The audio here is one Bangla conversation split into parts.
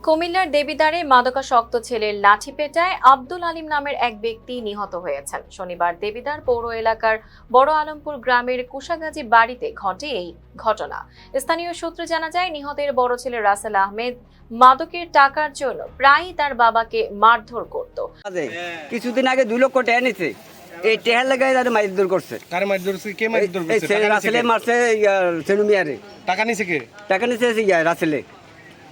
কুমিল্লার দেবিদ্বারে মাদকাসক্ত ছেলের লাঠি পেটায় আব্দুল আলিম নামের এক ব্যক্তি নিহত হয়েছেন। শনিবার দেবিদ্বার পৌর এলাকার বড় আলমপুর গ্রামের কুশাগাজী বাড়িতে ঘটে এই ঘটনা। স্থানীয় সূত্রে জানা যায়, নিহতের বড় ছেলে রাসেল আহমেদ মাদকের টাকার জন্য প্রায়ই তার বাবাকে মারধর করত। কিছুদিন আগে 2 লক্ষ টাকা নিছে, এই টেহার লাগাই তাদের মারধর করছে। কারে মারধর করছে? কে মারধর করছে? রাসেলে মারছে সেনু মিয়ারে। টাকা নিছে কে? টাকা নিছে রাসেলে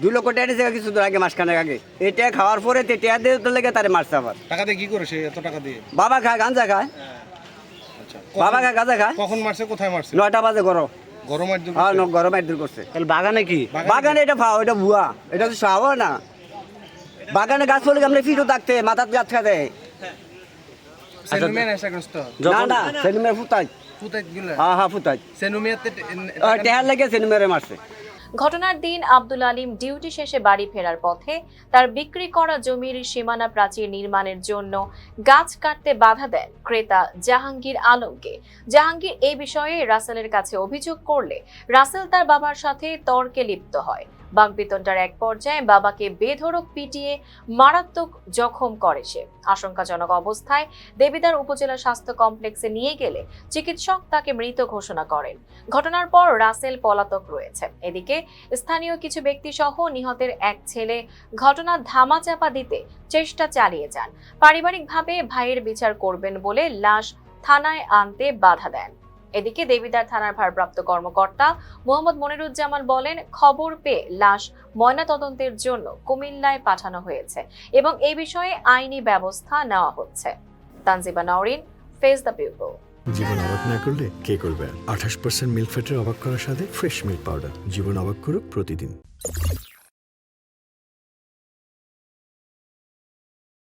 2 লক্ষ টাকা নিছে কিছুদিন আগে, মাসখানেক আগে। এই টাকা খাওয়ার পরে টেহা দিয়ে লেগে তারে মারছে। আবার টাকা দিয়ে কি করে সে এত টাকা দিয়ে? বাবা খায়, গাঞ্জা খায়। আচ্ছা, বাবা খায়, গাঁজা খায়। কখন মারছে, কোথায় মারছে? 9টা বাজে গরম। গরম মারধর? হ্যাঁ, গরম মারধর করছে। তাহলে বাগানে কি? বাগানে এটা ফাও, এটা ভুয়া, এটা তো সাহাও না। বাগানে গাছ পড়লে আমরা ফিরও থাকতে, মাথার গাছ খাতে। সেনুমিয়া নেশাগ্রস্ত? না না, সেনুমিয়ার ফুটাই। ফুটাই গিলা? হ্যাঁ ফুটাই। সেনুমিয়াতে টেহার লেগে সেনুমিয়ারে মারছে। ঘটনার দিন আব্দুল আলিম ডিউটি শেষে বাড়ি ফেরার পথে তার বিক্রি করা জমির সীমানা প্রাচীর নির্মাণের জন্য গাছ কাটতে বাধা দেন ক্রেতা জাহাঙ্গীর আলমকে। জাহাঙ্গীর এই বিষয়ে রাসেলের কাছে অভিযোগ করলে রাসেল তার বাবার সাথে তর্কে লিপ্ত হয়। বাকবিতণ্ডার এক পর্যায়ে বাবাকে বেধড়ক পিটিয়ে মারাত্মক জখম করে সে। আশঙ্কাজনক অবস্থায় দেবিদ্বার উপজেলা স্বাস্থ্য কমপ্লেক্সে নিয়ে গেলে চিকিৎসক তাকে মৃত ঘোষণা করেন। ঘটনার পর রাসেল পলাতক রয়েছে। এদিকে স্থানীয় কিছু ব্যক্তি সহ নিহতের এক ছেলে ঘটনা ধামাচাপা দিতে চেষ্টা চালিয়ে যান। পারিবারিকভাবে ভাইয়ের বিচার করবেন বলে লাশ থানায় আনতে বাধা দেন। এদিকে দেবিদ্বার থানার ভারপ্রাপ্ত কর্মকর্তা মোহাম্মদ মনিরুজ্জামান বলেন, খবর পেয়ে লাশ ময়নাতদন্তের জন্য কুমিল্লায় পাঠানো হয়েছে এবং এই বিষয়ে আইনি ব্যবস্থা নেওয়া হচ্ছে। Tanjiba Nowrin, face the people. জীবন অবাক না করলে কে করবে? 28% মিল্ক ফ্যাটের অবাক করার সাথে ফ্রেশ মিল্ক পাউডার। জীবন অবাক করুক প্রতিদিন।